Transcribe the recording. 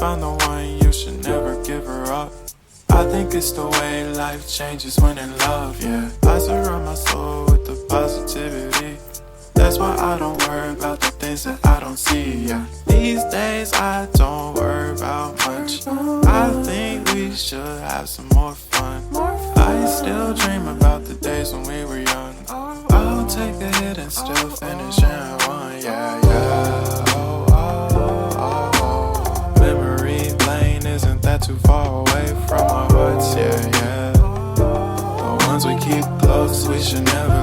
found the one, you should never give her up. I think it's the way life changes when in love, yeah. I surround my soul with the positivity. That's why I don't worry about the things that I don't see, yeah. These days I don't worry about much. I think we should have some more fun. I still dream about the days when we were young. I'll take a hit and still finish in one, yeah, yeah. Oh, oh, oh, oh. Memory lane isn't that too far away from our hearts, yeah, yeah. The ones we keep close, we should never